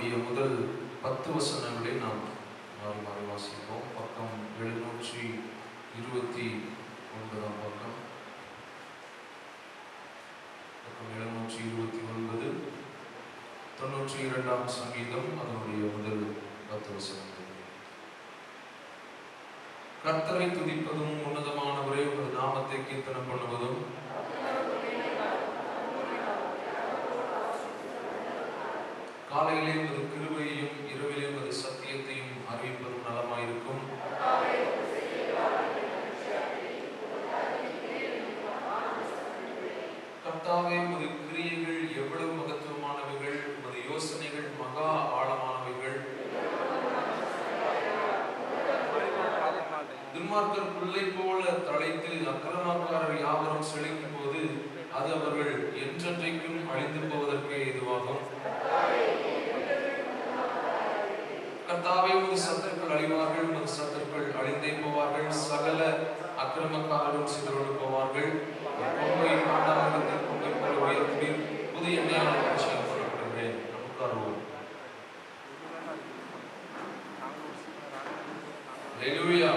அதனுடைய முதல் 10 வசனங்களை நாம் மாறி மாறி வாசிப்போம். பக்கம் 729 பக்கம் 729, 92 சங்கீதம் அதனுடைய முதல் 10 வசனங்கள். கர்த்தரை துதிப்பதும் உன்னதமானவரே உமது நாமத்தை கீர்த்தனம் பண்ணுவதும் காலையிலே உமது கிருபையையும் இரவிலே உமது சத்தியத்தையும் அறிவிப்பதும் நலமாயிருக்கும். கர்த்தாவே, உமது கிரியைகள் எவ்வளவு மகத்துவமானவைகள், உமது யோசனைகள் மகா ஆழமானவைகள். துன்மார்க்கர் புல்லை போல தழைத்து அக்கிரமக்காரர் யாவரும் செழிக்கும் போது அது அவர்கள் என்றென்றைக்கும் அழிந்து போவதற்கே இதுவாகும். கர்த்தாவே, உமது சத்துருக்கள் அழிவார்கள், உமது சத்துருக்கள் அழிந்தே போவார்கள். சகல அக்கிரமக்காரரும் சிதறோடு போவார்கள். பொங்கை காண்டாமிருந்து பொங்கை போல உயர்த்தி புது எண்ணெயால் அபிஷேகம் பண்ணப்படுகிறேன். நமக்காருவோம். அல்லேலூயா,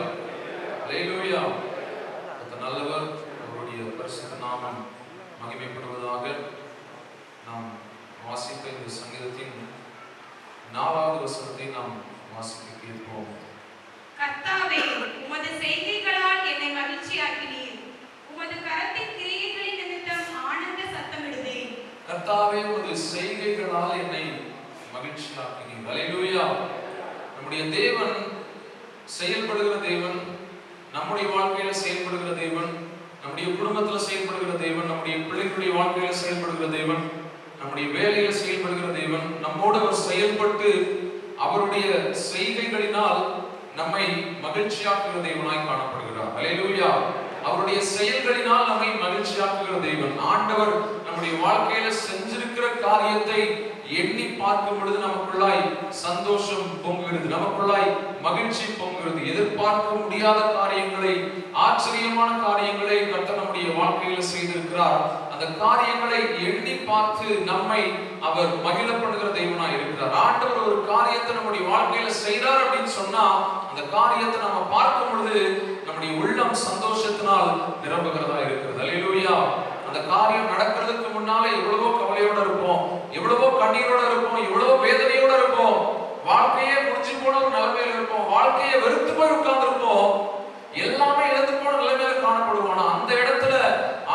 அல்லேலூயா. கர்த்தர் நல்லவர், அவருடைய பரிசுத்த நாமம் மகிமைப்படுவதாக. நாம் வாசித்த இந்த சங்கீதத்தின் 4வது வசனத்தை நாம் வாசிக்க கேட்போம். கர்த்தாவே, உமது செய்கைகளால் என்னை மகிழ்ச்சியாக்கினீர். உமது கரத்தின் கிரியைகளின் நிமித்தம் ஆனந்த சத்தமிடுவேன். கர்த்தாவே, உமது செய்கைகளால் என்னை மகிழ்ச்சியாக்கினீர். அல்லேலூயா. நம்முடைய தேவன் செயல்படுகிற தேவன், நம்முடைய வாழ்க்கையில செயல்படுகிற தேவன், நம்முடைய குடும்பத்துல செயல்படுகிற தேவன், நம்முடைய பிள்ளைகளுடைய வாழ்க்கையில செயல்படுகிற தேவன், நம்முடைய வேலையில செயல்படுகிற தேவன். நம்மோடு அவர் செயல்பட்டு அவருடைய செய்கைகளினால் நம்மை மகிழ்ச்சியாக்குகிற தேவனாய் காணப்படுகிறார். அல்லேலூயா. அவருடைய செயல்களினால் நம்மை மகிழ்ச்சியாக்குகிற தேவன். ஆண்டவர் நம்முடைய வாழ்க்கையில செஞ்சிருக்கிற காரியத்தை எண்ணி பார்க்கும் பொழுது நமக்குள்ளாய் சந்தோஷம் பொங்குகிறது, நமக்குள்ளாய் மகிழ்ச்சி பொங்குகிறது. எதிர்பார்க்க முடியாத காரியங்களை, ஆச்சரியமான காரியங்களை கர்த்தர் நம்முடைய வாழ்க்கையில செய்திருக்கிறார். அந்த காரியங்களை எண்ணி பார்த்து நம்மை அவர் மகிழ பண்ணுகிற தேவனாய் இருக்கிறார். ஆண்டவர் ஒரு காரியத்தை நம்முடைய வாழ்க்கையில செய்தார் அப்படின்னு சொன்னா அந்த காரியத்தை நம்ம பார்க்கும் பொழுது நம்முடைய உள்ளம் சந்தோஷத்தினால் நிரம்புகிறதா இருக்கிறது. அல்லேலூயா. அந்த காரியம் நடக்கிறதுக்கு முன்னாலே எவ்வளவோ கவலையோட இருப்போம், எவ்வளவோ கண்ணீரோட இருப்போம், எவ்வளவோ வேதனையோட இருப்போம், வாழ்க்கையே முடிஞ்சு போன ஒரு நிலைமையில இருப்போம், வாழ்க்கையை வெறுத்து போய் உட்கார்ந்து இருப்போம், எல்லாமே இழந்து போன நிலைமையில காணப்படுவோம். அந்த இடத்துல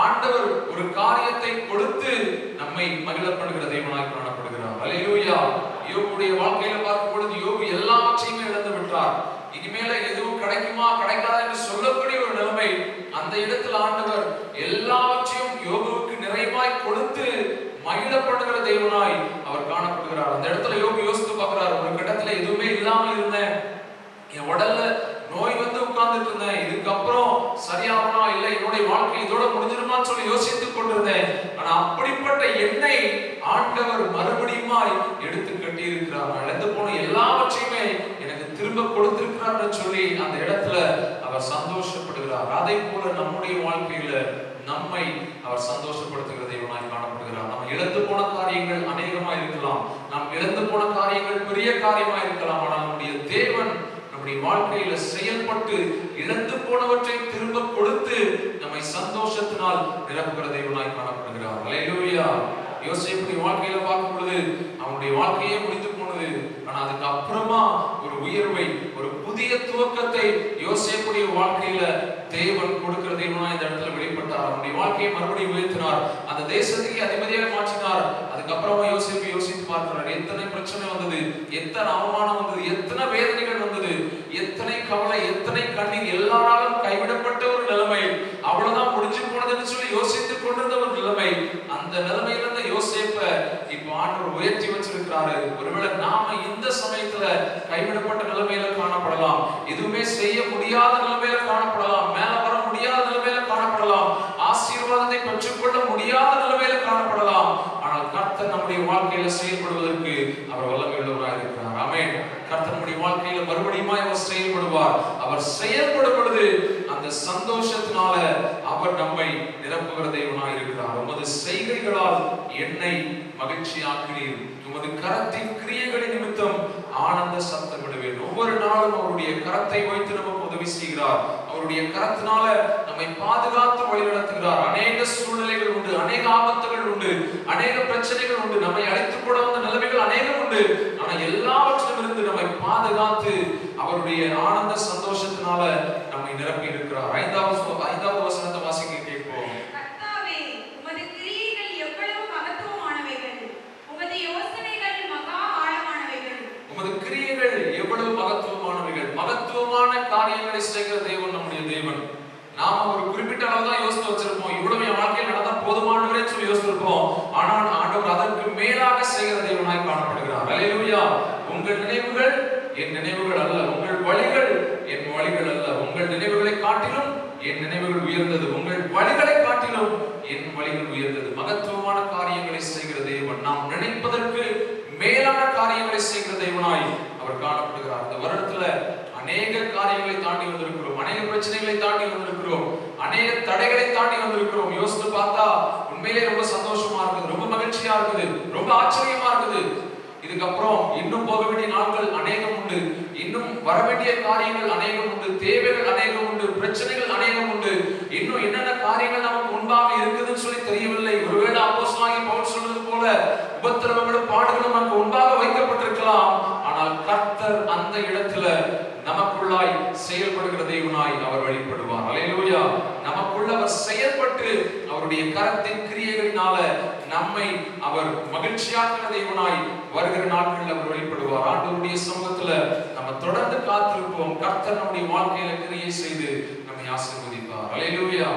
ஆண்டவர் ஒரு காரியத்தை கொடுத்து நம்மை மகிழ பண்ணுகிற தேவனாய் காணப்படுகிறார். அல்லேலூயா. யோபுடைய வாழ்க்கையில பார்க்கும் பொழுது யோபு எல்லாவற்றையுமே இழந்து விட்டார். இனிமேல எதுவும் கிடைக்குமா கிடைக்காதா என்று சொல்லக்கூடிய ஒரு நிலைமை. அந்த இடத்தில் ஆண்டவர் எல்லாவற்றையும் யோபுவுக்கு நிறைவாய் கொடுத்து மகிழ பண்ணுகிற தேவனாய் அவர் காணப்படுகிறார். அந்த இடத்துல யோபு யோசித்து பார்க்கிறார், ஒரு கட்டத்துல எதுவுமே இல்லாமல் இருந்தேன், என் உடல்ல நோய் வந்து உட்கார்ந்துட்டு இருந்தேன், இதுக்கப்புறம் சரியாகுமா இல்லை என்னுடைய வாழ்க்கை இதோட முடிஞ்சிருமான்னு சொல்லி யோசித்துக் கொண்டிருந்தேன். ஆனா அப்படிப்பட்ட என்னை ஆண்டவர் மறுபடியுமாய் எடுத்து கட்டி இருக்கிறார். இழந்து போன எல்லாவற்றையுமே எனக்கு திரும்ப கொடுத்திருக்கிறார் சொல்லி அந்த இடத்துல அவர் சந்தோஷப்படுகிறார். அதை போல நம்முடைய வாழ்க்கையில நம்மை அவர் சந்தோஷப்படுத்துகிற தேவனாய் காணப்படுகிறார். நம்ம இழந்து போன காரியங்கள் அநேகமா இருக்கலாம், நாம் இழந்து போன காரியங்கள் பெரிய காரியமா இருக்கலாம். ஆனால் நம்முடைய தேவன் நம்முடைய வாழ்க்கையில செயல்பட்டு இழந்து போனவற்றை திரும்ப கொடுத்து நம்மை சந்தோஷத்தினால் நிரப்புகிற தேவனாய் காணப்படுகிறார். அல்லேலூயா. யோசேப்புடைய வாழ்க்கையில பார்க்கும் பொழுது அவனுடைய வாழ்க்கையே முடிந்து போனது. ஆனா அதுக்கு அப்புறமா ஒரு உயர்வை, ஒரு புதிய துவக்கத்தை யோசேப்புடைய வாழ்க்கையில தேவன் கொடுக்கிற தேவனாய் இந்த இடத்துல வெளிப்பட்டார். அவனுடைய வாழ்க்கையை மறுபடியும் உயர்த்தினார், அந்த தேசத்துக்கு அதிபதியாக மாற்றினார். அதுக்கப்புறமா யோசேப்பு யோசித்து பார்க்கிறார், எத்தனை பிரச்சனை வந்தது, எத்தனை அவமானம் வந்தது, எத்தனை வேதனைகள் வந்தது, எத்தனை கவலை, எத்தனை கண்ணீர், எல்லாராலும் கைவிடப்பட்ட ஒரு நிலைமை, அவ்வளவுதான் முடிஞ்சு போனதுன்னு சொல்லி யோசித்துக் கொண்டிருந்த ஒரு நிலைமை. அந்த நிலைமையில இருந்த யோசேப்ப இப்ப ஆண்டவர் உயர்த்தி வச்சிருக்கிறாரு. ஒருவேளை நாம இந்த சமயத்துல கைவிடப்பட்ட நிலைமையில காணப்படலாம், எதுவுமே செய்ய முடியாத நிலைமையில காணப்படலாம், மேல வர முடியாத நிலைமையில காணப்படலாம், ஆசீர்வாதத்தை பெற்றுக்கொள்ள முடியாத நிலைமையில காணப்படலாம். ஆனால் கர்த்தர் நம்முடைய வாழ்க்கையில செயல்படுவதற்கு அவர் வல்லமை உள்ளவராக இருக்கிறார். ஆமென். கர்த்தர் நம்முடைய வாழ்க்கையில மறுபடியும் அவர் செயல்படுவார். அவர் செயல்படும் பொழுது அந்த அந்த சந்தோஷத்தினால அவர் நம்மை நிரப்புகிற தேவனாய் இருக்கிறார். உமது செய்கைகளால் என்னை மகிழ்ச்சியாக்கினீர், உமது கரத்தின் கிரியைகளின் நிமித்தம் ஆனந்த சத்தமிடுவேன். ஒவ்வொரு நாளும் அவருடைய கரத்தை வைத்து நமக்கு உதவி செய்கிறார். அவருடைய கரத்தினால நம்மை பாதுகாத்து வழிநடத்துகிறார். அநேக சூழ்நிலைகள் உண்டு, அநேக ஆபத்துகள் உண்டு, அநேக பிரச்சனைகள் உண்டு, நம்மை அழைத்து போட வந்த நிலைமைகள் அநேகம் உண்டு. ஆனா எல்லாவற்றிலும் இருந்து நம்மை பாதுகாத்து அவருடைய ஆனந்த சந்தோஷத்தினால நம்மை நிரப்பி இருக்கிறார். ஐந்தாவது வசனத்தை வாசிக்க கேட்போம். கர்த்தாவே, உமது கிரியைகள் எவ்வளவு மகத்துவமானவைகள், உமது யோசனைகள் மகா ஆழமானவைகள். உமது கிரியைகள் எவ்வளவு மகத்துவமானவைகள். மகத்துவமான காரியங்களை செய்கிற தேவன் நம்முடைய தேவன். நாம ஒரு குறிப்பிட்ட அளவு தான் யோசித்து வச்சிருப்போம், இவ்வளவு என் வாழ்க்கையில் நடந்தா போதுமானவரே சொல்லி யோசிச்சிருப்போம். ஆனால் ஆண்டவர் அதற்கு மேலாக செய்கிற தேவனாய் காணப்படுகிறார். அல்லேலூயா. உங்கள் நினைவுகள் என் நினைவுகள் அல்ல, உங்கள் வழிகள் என் வழிகள் அல்ல. உங்கள் நினைவுகளை காட்டிலும் என் நினைவுகள் உயர்ந்தது, உங்கள் வழிகளை காட்டிலும் என் வழிகள் உயர்ந்தது. மகத்துவமான காரியங்களை செய்கிற தேவன், நாம் நினைப்பதற்கு மேலான காரியங்களை செய்கிற தேவனாய் அவர் காணப்படுகிறார். இந்த வருடத்துல அநேக காரியங்களை தாண்டி வந்திருக்கிறோம், அநேக பிரச்சனைகளை தாண்டி வந்திருக்கிறோம், அநேக தடைகளை தாண்டி வந்திருக்கிறோம். யோசித்து பார்த்தா உண்மையிலே ரொம்ப சந்தோஷமா இருக்குது, ரொம்ப மகிழ்ச்சியா இருக்குது, ரொம்ப ஆச்சரியமா இருக்குது. இதுக்கப்புறம் இன்னும் போக வேண்டிய நாட்கள் அநேகம் உண்டு, இன்னும் வர வேண்டிய காரியங்கள் அநேகம் உண்டு, தேவைகள் அநேகம் உண்டு, பிரச்சனைகள் அநேகம் உண்டு. இன்னும் என்னென்ன காரியங்கள் நமக்கு முன்பாக இருக்குதுன்னு சொல்லி தெரியவில்லை. ஒருவேளை அப்போஸ்தலனாகிய பவுல் சொல்றது போல உபத்திரவங்களும் பாடுகளும் நமக்கு முன்பாக வைக்கப்பட்டிருக்கலாம். ஆனால் கர்த்தர் அந்த இடத்துல நமக்குள்ளாய் செயல்படுகிற தேவனாய் அவர் வெளிப்படுவார். அல்லேலூயா. நமக்குள்ள அவர் செயல்பட்டு அவருடைய கரத்தின் கிரியைகளினால நம்மை அவர் மகிழ்ச்சியாக்குற தேவனாய் வருகிற நாட்களில் அவர் வெளிப்படுவார். ஆண்டவருடைய சமூகத்துல நம்ம தொடர்ந்து காத்திருப்போம். கர்த்தர் நம்முடைய வாழ்க்கையில கிரியை செய்து நம்மை ஆசீர்வதிப்பார். அல்லேலூயா.